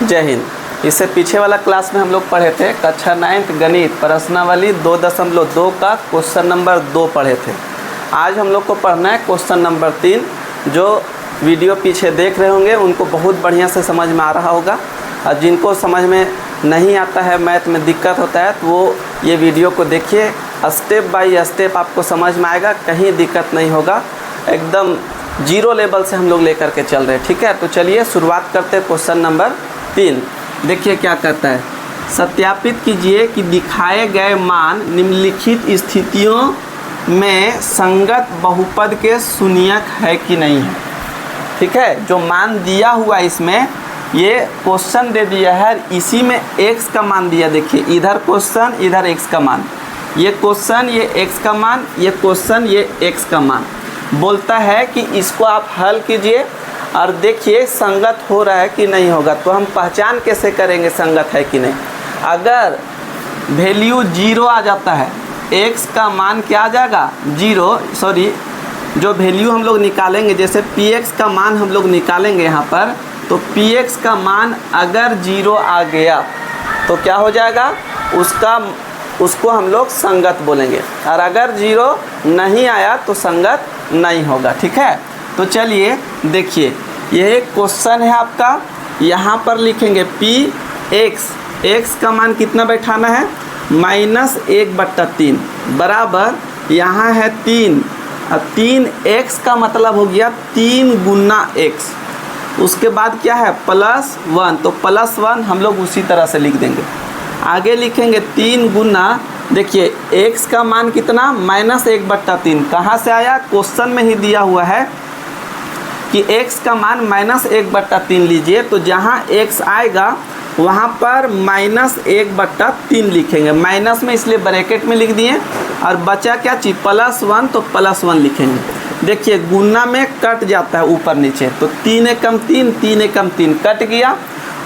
जय हिंद। इससे पीछे वाला क्लास में हम लोग पढ़े थे कक्षा 9th गणित प्रश्नावली 2.2 का क्वेश्चन नंबर 2 पढ़े थे। आज हम लोग को पढ़ना है क्वेश्चन नंबर 3। जो वीडियो पीछे देख रहे होंगे उनको बहुत बढ़िया से समझ में आ रहा होगा, और जिनको समझ में नहीं आता है, मैथ में दिक्कत होता है, तो वो ये वीडियो को देखिए। स्टेप बाय स्टेप आपको समझ में आएगा, कहीं दिक्कत नहीं होगा। एकदम जीरो लेवल से हम लोग लेकर के चल रहे हैं, ठीक है। तो चलिए शुरुआत करते हैं क्वेश्चन नंबर 3। देखिए क्या कहता है, सत्यापित कीजिए कि दिखाए गए मान निम्नलिखित स्थितियों में संगत बहुपद के शून्यक है कि नहीं है। ठीक है, जो मान दिया हुआ इसमें ये क्वेश्चन दे दिया है, इसी में x का मान दिया। देखिए इधर क्वेश्चन, इधर x का मान, ये क्वेश्चन, ये x का मान, ये क्वेश्चन, ये x का मान। बोलता है कि इसको आप हल कीजिए और देखिए संगत हो रहा है कि नहीं होगा। तो हम पहचान कैसे करेंगे संगत है कि नहीं। अगर वैल्यू 0 आ जाता है, x का मान क्या आ जाएगा 0, सॉरी जो वैल्यू हम लोग निकालेंगे, जैसे px का मान हम लोग निकालेंगे यहाँ पर, तो px का मान अगर 0 आ गया तो क्या हो जाएगा, उसको हम लोग संगत बोलेंगे, और अगर 0 नहीं आया तो संगत नहीं होगा। ठीक है, तो चलिए देखिए, यह एक क्वेश्चन है आपका। यहाँ पर लिखेंगे x का मान कितना बैठाना है, -1/3 बराबर, यहाँ है 3, अब 3x का मतलब हो गया 3 गुना x। उसके बाद क्या है +1, तो +1 हम लोग उसी तरह से लिख देंगे। आगे लिखेंगे 3 गुना, देखिए x का मान कितना -1/3, कहाँ से आया, क्वेश्चन में ही दिया हुआ है कि x का मान -1/3 लीजिए। तो जहाँ x आएगा वहाँ पर -1/3 लिखेंगे, माइनस में इसलिए ब्रैकेट में लिख दिए, और बचा क्या चीज़ +1, तो +1 लिखेंगे। देखिए गुना में कट जाता है ऊपर नीचे, तो 3 एकम 3, 3 एकम 3 कट गया,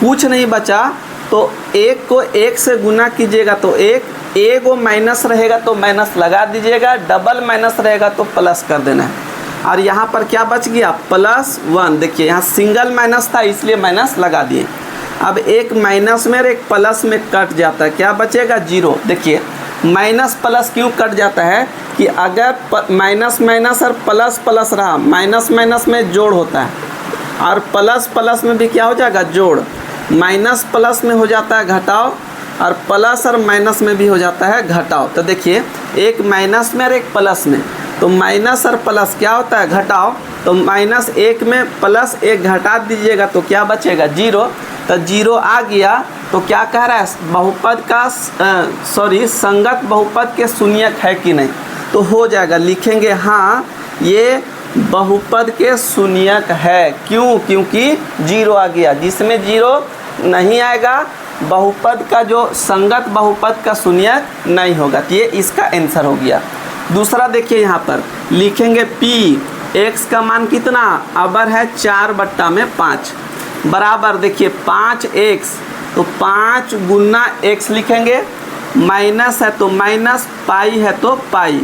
कुछ नहीं बचा। तो 1 को 1 से गुना कीजिएगा तो 1 वो माइनस रहेगा तो माइनस लगा दीजिएगा, डबल माइनस रहेगा तो प्लस कर देना है। और यहाँ पर क्या बच गया +1, देखिए यहाँ सिंगल माइनस था इसलिए माइनस लगा दिए। अब एक माइनस में और एक प्लस में कट जाता है, क्या बचेगा 0। देखिए माइनस प्लस क्यों कट जाता है कि अगर माइनस माइनस और प्लस प्लस रहा, माइनस माइनस में जोड़ होता है, और प्लस प्लस में भी क्या हो जाएगा जोड़, माइनस प्लस में हो जाता है घटाव, और प्लस और माइनस में भी हो जाता है घटाव। तो देखिए एक माइनस में और एक प्लस में, तो माइनस और प्लस क्या होता है घटाव, तो -1 में +1 घटा दीजिएगा तो क्या बचेगा 0। तो 0 आ गया, तो क्या कह रहा है बहुपद का संगत बहुपद के शून्यक है कि नहीं, तो हो जाएगा। लिखेंगे हाँ ये बहुपद के शून्यक है। क्यों, क्योंकि 0 आ गया, जिसमें 0 नहीं आएगा बहुपद का जो संगत बहुपद का शून्यक नहीं होगा। तो ये इसका आंसर हो गया। दूसरा देखिए यहाँ पर लिखेंगे x का मान कितना अबर है 4/5 बराबर, देखिए 5x, तो 5 गुना x लिखेंगे, माइनस है तो माइनस, पाई है तो पाई।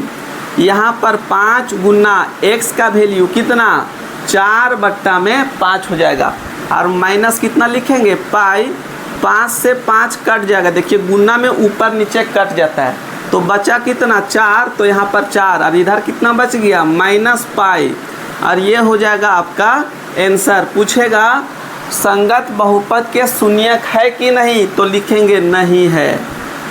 यहाँ पर 5 गुना x का वैल्यू कितना 4/5 हो जाएगा, और माइनस कितना लिखेंगे पाई, 5 से 5 कट जाएगा। देखिए गुना में ऊपर नीचे कट जाता है, तो बचा कितना 4, तो यहाँ पर 4, और इधर कितना बच गया -पाई, और ये हो जाएगा आपका आंसर। पूछेगा संगत बहुपद के शून्यक है कि नहीं, तो लिखेंगे नहीं है।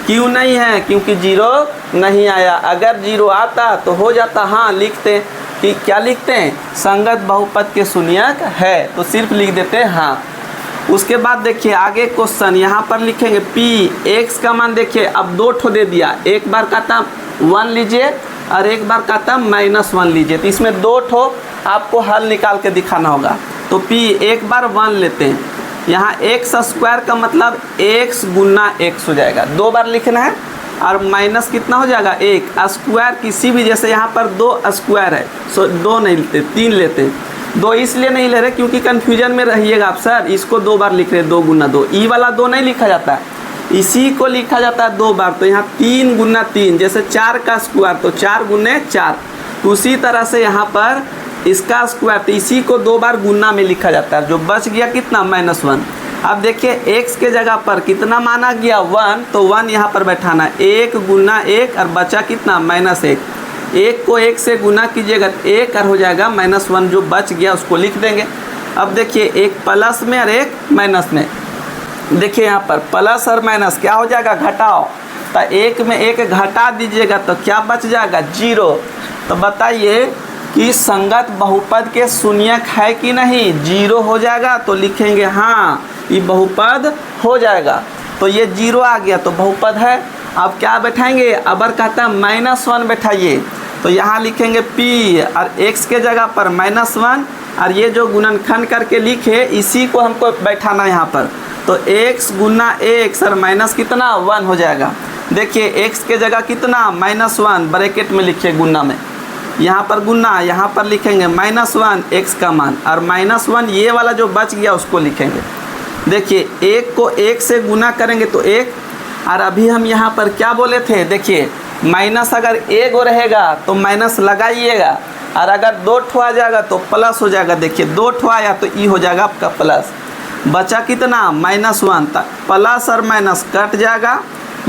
क्यों नहीं है, क्योंकि 0 नहीं आया। अगर 0 आता तो हो जाता हाँ, लिखते कि क्या लिखते हैं संगत बहुपद के शून्यक है, तो सिर्फ लिख देते हैं हाँ। उसके बाद देखिए आगे क्वेश्चन, यहाँ पर लिखेंगे x का मान, देखिए अब 2 ठो दे दिया, एक बार का था 1 लीजिए और एक बार का था -1 लीजिए, तो इसमें 2 ठो आपको हल निकाल के दिखाना होगा। तो एक बार 1 लेते हैं, यहाँ x² का मतलब x गुना x हो जाएगा, 2 बार लिखना है, और माइनस कितना हो जाएगा 1 स्क्वायर, किसी भी, जैसे यहाँ पर 2 स्क्वायर है, सो 2 नहीं लेते 3 लेते हैं। 2 इसलिए नहीं ले रहे क्योंकि कन्फ्यूजन में रहिएगा आप, सर इसको 2 बार लिख रहे 2 गुना 2, ई वाला 2 नहीं लिखा जाता है, इसी को लिखा जाता है 2 बार। तो यहाँ 3 गुना 3, जैसे 4 का स्क्वायर तो 4 गुने 4, तो उसी तरह से यहाँ पर इसका स्क्वायर, तो इसी को 2 बार गुना में लिखा जाता है। जो बच गया कितना, -1। अब देखिए x के जगह पर कितना माना गया, 1, तो 1 यहाँ पर बैठाना, 1 गुना 1 और बचा कितना, -1। 1 को 1 से गुना कीजिएगा 1 और हो जाएगा -1, जो बच गया उसको लिख देंगे। अब देखिए एक प्लस में और एक माइनस में, देखिए यहाँ पर प्लस और माइनस क्या हो जाएगा, घटाओ, तो 1 में 1 घटा दीजिएगा तो क्या बच जाएगा, 0। तो बताइए कि संगत बहुपद के शून्यक है कि नहीं, 0 हो जाएगा। तो लिखेंगे हाँ ये बहुपद हो जाएगा, तो ये 0 आ गया तो बहुपद है। अब क्या बैठाएंगे, अबर कहता है -1 बैठाइए, तो यहाँ लिखेंगे p और x के जगह पर -1 और ये जो गुणनखंड करके लिखे इसी को हमको बैठाना यहाँ पर, तो x गुना x और माइनस कितना 1 हो जाएगा। देखिए x के जगह कितना -1 ब्रैकेट में लिखिए गुना में, यहाँ पर गुना, यहाँ पर लिखेंगे -1 x का मान और -1 ये वाला जो बच गया उसको लिखेंगे। देखिए 1 को 1 से गुना करेंगे तो 1, और अभी हम यहाँ पर क्या बोले थे, देखिए माइनस अगर 1 रहेगा तो माइनस लगाइएगा, और अगर 2 ठो आ जाएगा तो प्लस हो जाएगा। देखिए 2 ठो आया तो ई हो जाएगा आपका प्लस, बचा कितना -1, तक प्लस और माइनस कट जाएगा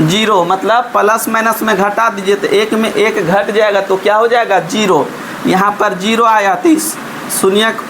0, मतलब प्लस माइनस में घटा दीजिए तो 1 में 1 घट जाएगा तो क्या हो जाएगा 0। यहाँ पर 0 आया तो इस शून्यक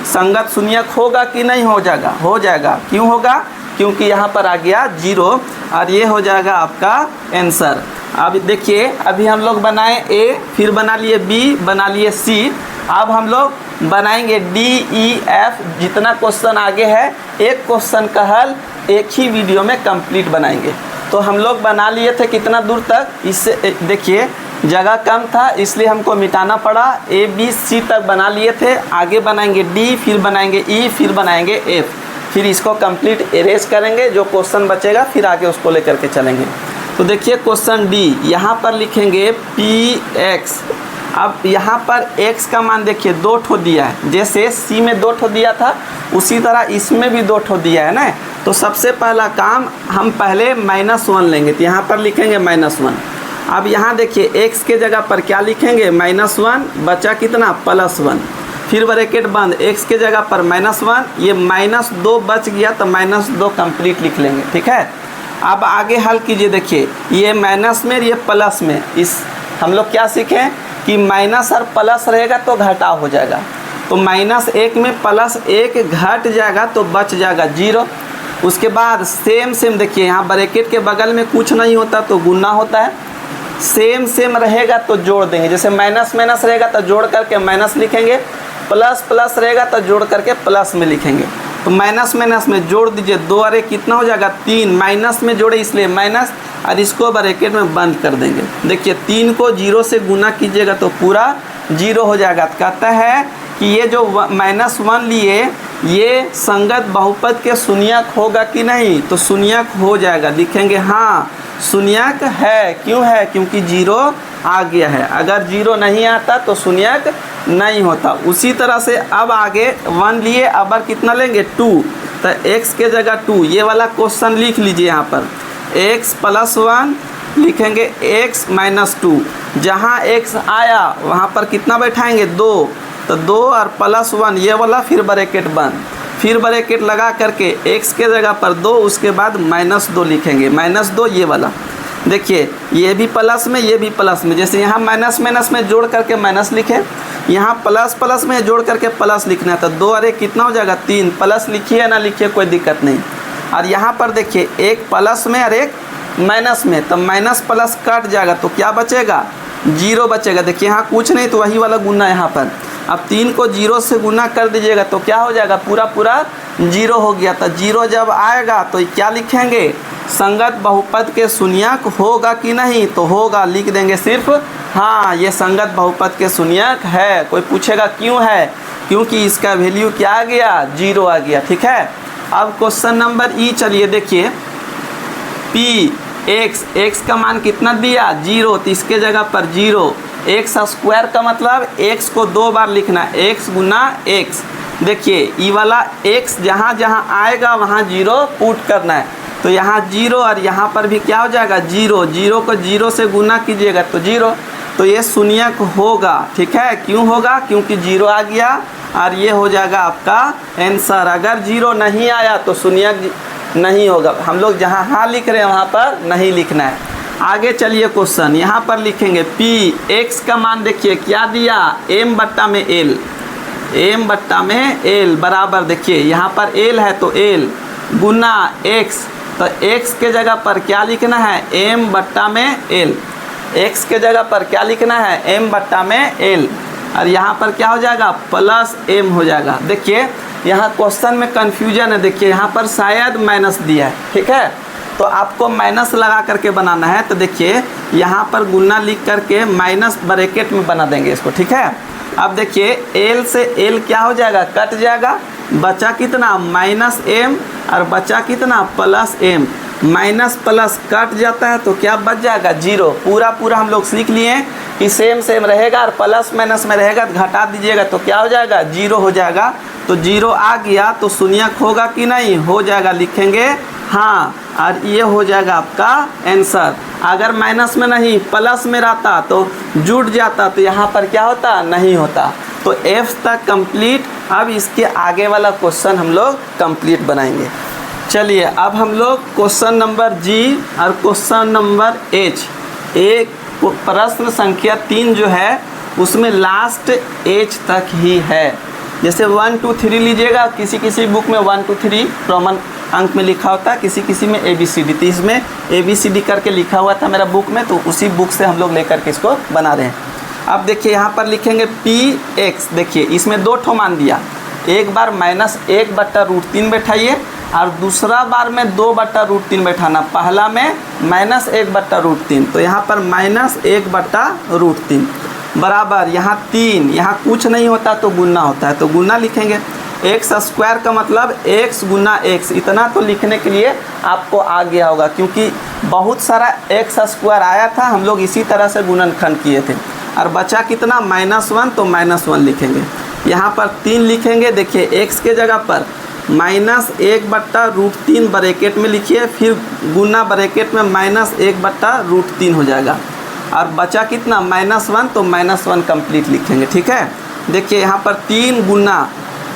संगत शून्यक होगा कि नहीं हो जाएगा, हो जाएगा। क्यों होगा, क्योंकि यहाँ पर आ गया 0 और ये हो जाएगा आपका आंसर। अब देखिए अभी हम लोग बनाए A, फिर बना लिए B, बना लिए C, अब हम लोग बनाएंगे D, E, F। जितना क्वेश्चन आगे है एक क्वेश्चन का हल एक ही वीडियो में कंप्लीट बनाएंगे। तो हम लोग बना लिए थे कितना दूर तक, इससे देखिए जगह कम था इसलिए हमको मिटाना पड़ा, A, B, C तक बना लिए थे। आगे बनाएंगे D, फिर बनाएंगे E, फिर बनाएंगे F, फिर इसको कंप्लीट इरेज करेंगे, जो क्वेश्चन बचेगा फिर आगे उसको लेकर के चलेंगे। तो देखिए क्वेश्चन D, यहाँ पर लिखेंगे px। अब यहाँ पर x का मान देखिए 2 ठो दिया है, जैसे C में 2 ठो दिया था उसी तरह इसमें भी 2 ठो दिया है ना। तो सबसे पहला काम हम पहले -1 लेंगे, तो यहाँ पर लिखेंगे -1। अब यहाँ देखिए x के जगह पर क्या लिखेंगे, -1, बचा कितना +1, फिर ब्रैकेट बंद, x के जगह पर -1, ये -2 बच गया तो -2 कंप्लीट लिख लेंगे, ठीक है। अब आगे हल कीजिए, देखिए ये माइनस में ये प्लस में, इस हम लोग क्या सीखें कि माइनस और प्लस रहेगा तो घटाव हो जाएगा, तो -1 में +1 घट जाएगा तो बच जाएगा 0। उसके बाद सेम देखिए यहाँ ब्रैकेट के बगल में कुछ नहीं होता तो गुना होता है, सेम रहेगा तो जोड़ देंगे, जैसे माइनस रहेगा तो जोड़ करके माइनस लिखेंगे, प्लस रहेगा तो जोड़ करके प्लस में लिखेंगे। तो माइनस में जोड़ दीजिए, 2 अरे कितना हो जाएगा 3, माइनस में जोड़े इसलिए माइनस, और इसको ब्रैकेट में बंद कर देंगे। देखिए 3 को 0 से गुना कीजिएगा तो पूरा 0 हो जाएगा। कहता है कि ये जो -1 लिए ये संगत बहुपद के शून्यक होगा कि नहीं, तो शून्यक हो जाएगा, लिखेंगे हाँ शून्यक है। क्यों है, क्योंकि 0 आ गया है, अगर 0 नहीं आता तो शून्यक नहीं होता। उसी तरह से अब आगे 1 लिए, अब कितना लेंगे 2, तो x के जगह 2, ये वाला क्वेश्चन लिख लीजिए। यहाँ पर x + 1 लिखेंगे x - 2, जहाँ x आया वहाँ पर कितना बैठाएंगे 2, तो 2 और +1 ये वाला, फिर ब्रैकेट बंद, फिर ब्रैकेट लगा करके x के जगह पर 2, उसके बाद -2 लिखेंगे, -2 ये वाला। देखिए ये भी प्लस में ये भी प्लस में, जैसे यहाँ माइनस में जोड़ करके माइनस लिखे, यहाँ प्लस में जोड़ करके प्लस लिखना है, तो 2 अरे कितना हो जाएगा 3, प्लस लिखिए ना लिखिए कोई दिक्कत नहीं। और यहाँ पर देखिए एक प्लस में और एक माइनस में, तो माइनस प्लस कट जाएगा तो क्या बचेगा 0 बचेगा। देखिए यहाँ कुछ नहीं तो वही वाला गुना यहाँ पर, अब 3 को 0 से गुना कर दीजिएगा तो क्या हो जाएगा पूरा 0 हो गया। तो 0 जब आएगा तो क्या लिखेंगे, संगत बहुपद के शून्यक होगा कि नहीं, तो होगा, लिख देंगे सिर्फ हाँ ये संगत बहुपद के शून्यक है। कोई पूछेगा क्यों है, क्योंकि इसका वैल्यू क्या आ गया 0 आ गया, ठीक है। अब क्वेश्चन नंबर E, चलिए देखिए x का मान कितना दिया 0, तो इसके जगह पर 0, x² का मतलब x को 2 बार लिखना, x गुना x। देखिए ई वाला x जहाँ आएगा वहाँ 0 पुट करना है, तो यहाँ 0 और यहाँ पर भी क्या हो जाएगा 0, 0 को 0 से गुना कीजिएगा तो 0, तो ये शून्यक होगा। ठीक है, क्यों होगा? क्योंकि जीरो आ गया और ये हो जाएगा आपका आंसर। अगर जीरो नहीं आया तो शून्यक नहीं होगा। हम लोग जहाँ हाँ लिख रहे हैं वहाँ पर नहीं लिखना है। आगे चलिए क्वेश्चन, यहाँ पर लिखेंगे पी एक्स का मान देखिए क्या दिया, एम बट्टा में एल, एम बट्टा में एल बराबर देखिए यहाँ पर एल है तो एल गुना एक्स, तो एक्स के जगह पर क्या लिखना है, एम बट्टा में एल, एक्स के जगह पर क्या लिखना है, एम बट्टा में एल, और यहाँ पर क्या हो जाएगा प्लस एम हो जाएगा। देखिए यहाँ क्वेश्चन में कन्फ्यूजन है, देखिए यहाँ पर शायद माइनस दिया है। ठीक है, तो आपको माइनस लगा करके बनाना है। तो देखिए यहाँ पर गुना लिख करके माइनस ब्रैकेट में बना देंगे इसको। ठीक है, अब देखिए एल से एल क्या हो जाएगा, कट जाएगा, बचा कितना माइनस एम और बचा कितना plus m, minus plus cut जाता है तो क्या बच जाएगा जीरो। पूरा पूरा हम लोग सीख लिए कि सेम सेम रहेगा और प्लस माइनस में रहेगा तो घटा दीजिएगा तो क्या हो जाएगा जीरो हो जाएगा। तो जीरो आ गया तो शून्यक होगा कि नहीं, हो जाएगा, लिखेंगे हाँ, और ये हो जाएगा आपका आंसर। अगर माइनस में नहीं प्लस में रहता तो जुड़ जाता, तो यहाँ पर क्या होता, नहीं होता। तो एफ तक कंप्लीट। अब इसके आगे वाला क्वेश्चन हम लोग कंप्लीट बनाएंगे। चलिए अब हम लोग क्वेश्चन नंबर जी और क्वेश्चन नंबर एच, एक प्रश्न संख्या 3 जो है उसमें लास्ट एच तक ही है। जैसे 1 2 3 लीजिएगा, किसी किसी बुक में 1 2 3 रोमन अंक में लिखा होता है, किसी किसी में ABCD, तो इसमें ABCD करके लिखा हुआ था मेरा बुक में, तो उसी बुक से हम लोग लेकर के इसको बना रहे हैं। अब देखिए यहाँ पर लिखेंगे PX, देखिए इसमें दो ठो मान दिया, एक बार -1/√3 बैठाइए और दूसरा बार में 2/√3 बैठाना। पहला में -1/√3, तो यहाँ पर -1/√3 बराबर यहाँ 3, यहाँ कुछ नहीं होता तो गुना होता है, तो गुना लिखेंगे। एक्स स्क्वायर का मतलब x गुना x, इतना तो लिखने के लिए आपको आ गया होगा, क्योंकि बहुत सारा x स्क्वायर आया था, हम लोग इसी तरह से गुणनखंड किए थे। और बचा कितना -1, तो -1 लिखेंगे। यहाँ पर 3 लिखेंगे, देखिए x के जगह पर -1/√3 ब्रैकेट में लिखिए, फिर गुना ब्रैकेट में -1/√3 हो जाएगा, और बचा कितना -1, तो -1 कंप्लीट लिखेंगे। ठीक है, देखिए यहाँ पर 3 गुना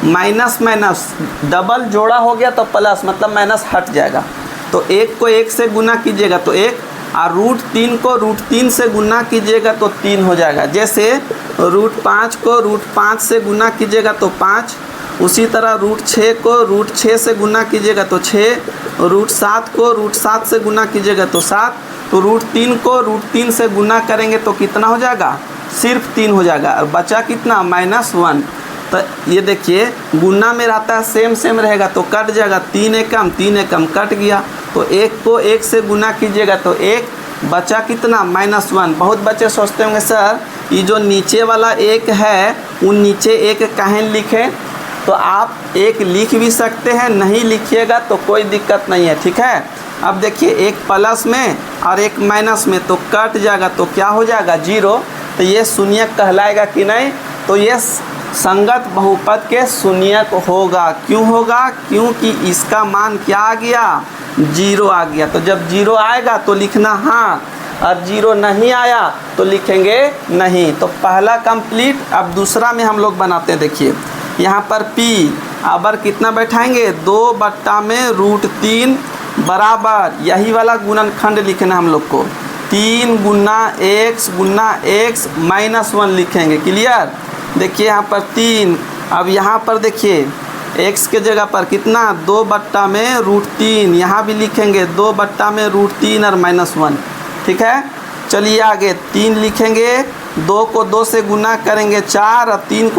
माइनस माइनस डबल जोड़ा हो गया तो प्लस, मतलब माइनस हट जाएगा, तो 1 को 1 से गुना कीजिएगा तो 1, और √3 को √3 से गुना कीजिएगा तो 3 हो जाएगा। जैसे √5 को √5 से गुना कीजिएगा तो 5, उसी तरह √6 को √6 से गुना कीजिएगा तो 6, √7 को √7 से गुना कीजिएगा तो 7, तो √3 को √3 से गुना करेंगे तो कितना हो जाएगा, सिर्फ 3 हो जाएगा, और बचा कितना -1। तो ये देखिए गुना में रहता है सेम सेम रहेगा तो कट जाएगा, 3 एकम 3 एकम कट गया, तो 1 को 1 से गुना कीजिएगा तो 1, बचा कितना -1। बहुत बच्चे सोचते होंगे सर ये जो नीचे वाला 1 है वो नीचे 1 काहे लिखे, तो आप 1 लिख भी सकते हैं, नहीं लिखिएगा तो कोई दिक्कत नहीं है। ठीक है, अब देखिए एक प्लस में और एक माइनस में, तो कट जाएगा तो क्या हो जाएगा 0, तो ये शून्यक कहलाएगा कि नहीं, तो ये संगत बहुपद के शून्यक होगा। क्यों होगा, क्योंकि इसका मान क्या आ गया, 0 आ गया। तो जब 0 आएगा तो लिखना हाँ, और 0 नहीं आया तो लिखेंगे नहीं। तो पहला कंप्लीट। अब दूसरा में हम लोग बनाते हैं, देखिए यहाँ पर P अबर कितना बैठाएंगे, 2/√3 बराबर, यही वाला गुणनखंड लिखना हम लोग को, 3 गुना x -1 लिखेंगे। क्लियर, देखिए यहाँ पर 3, अब यहाँ पर देखिए x के जगह पर कितना 2/√3, यहाँ भी लिखेंगे 2/√3 और -1। ठीक है, चलिए आगे 3 लिखेंगे, 2 को 2 से गुना करेंगे 4, और 3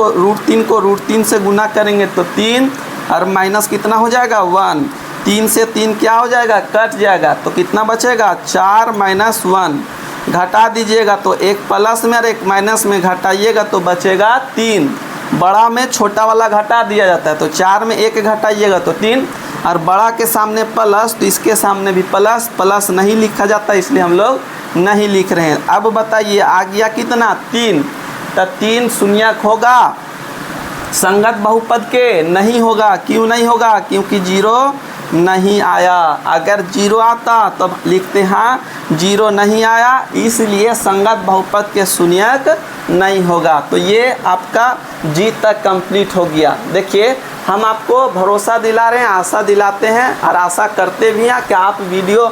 को √3 से गुना करेंगे तो 3, और माइनस कितना हो जाएगा 1, 3 से 3 क्या हो जाएगा, कट जाएगा, तो कितना बचेगा 4 -1, घटा दीजिएगा तो एक प्लस में और एक माइनस में घटाइएगा तो बचेगा 3। बड़ा में छोटा वाला घटा दिया जाता है, तो 4 में 1 घटाइएगा तो 3, और बड़ा के सामने प्लस तो इसके सामने भी प्लस, प्लस नहीं लिखा जाता इसलिए हम लोग नहीं लिख रहे हैं। अब बताइए आ गया कितना 3, तो 3 शून्यक होगा संगत बहुपद के, नहीं होगा। क्यों नहीं होगा, क्योंकि 0 नहीं आया। अगर 0 आता तो लिखते हैं 0 नहीं आया, इसलिए संगत बहुपद के शून्यक नहीं होगा। तो ये आपका जी तक कंप्लीट हो गया। देखिए हम आपको भरोसा दिला रहे हैं, आशा दिलाते हैं और आशा करते भी हैं कि आप वीडियो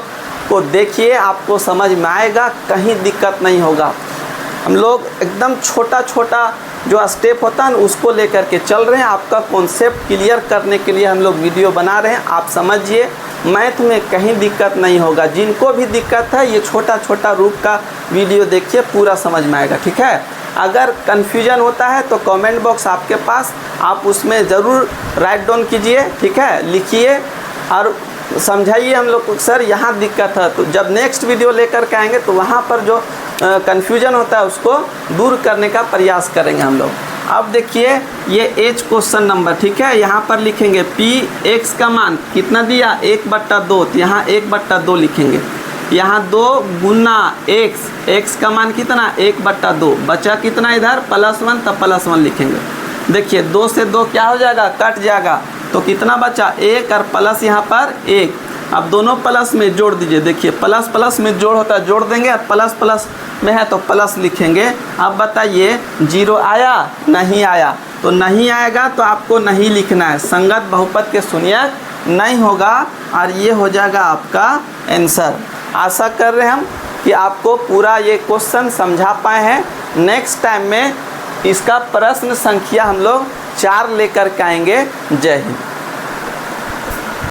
को देखिए, आपको समझ में आएगा, कहीं दिक्कत नहीं होगा। हम लोग एकदम छोटा छोटा जो स्टेप होता है ना उसको लेकर के चल रहे हैं। आपका कॉन्सेप्ट क्लियर करने के लिए हम लोग वीडियो बना रहे हैं। आप समझिए, मैथ में कहीं दिक्कत नहीं होगा। जिनको भी दिक्कत है ये छोटा छोटा रूप का वीडियो देखिए, पूरा समझ में आएगा। ठीक है, अगर कन्फ्यूजन होता है तो कमेंट बॉक्स आपके पास, आप उसमें ज़रूर राइट डाउन कीजिए। ठीक है, लिखिए और समझाइए हम लोग को, सर यहाँ दिक्कत है। तो जब नेक्स्ट वीडियो लेकर के आएंगे तो वहाँ पर जो कन्फ्यूजन होता है उसको दूर करने का प्रयास करेंगे हम लोग। अब देखिए ये एच क्वेश्चन नंबर, ठीक है, यहाँ पर लिखेंगे पी एक्स का मान कितना दिया 1/2, तो यहाँ 1/2 लिखेंगे। यहाँ 2 गुना एक्स, एक्स का मान कितना 1/2, बचा कितना इधर +1, तब +1 लिखेंगे। देखिए 2 से 2 क्या हो जाएगा, कट जाएगा, तो कितना बचा 1 और प्लस यहाँ पर 1। अब दोनों प्लस में जोड़ दीजिए। देखिए प्लस प्लस में जोड़ होता है, जोड़ देंगे, और प्लस प्लस में है तो प्लस लिखेंगे। अब बताइए 0 आया नहीं आया, तो नहीं आएगा तो आपको नहीं लिखना है, संगत बहुपद के शून्यक नहीं होगा और ये हो जाएगा आपका आंसर। आशा कर रहे हैं हम कि आपको पूरा ये क्वेश्चन समझा पाए हैं। नेक्स्ट टाइम में इसका प्रश्न संख्या हम लोग 4 लेकर के आएंगे। जय हिंद।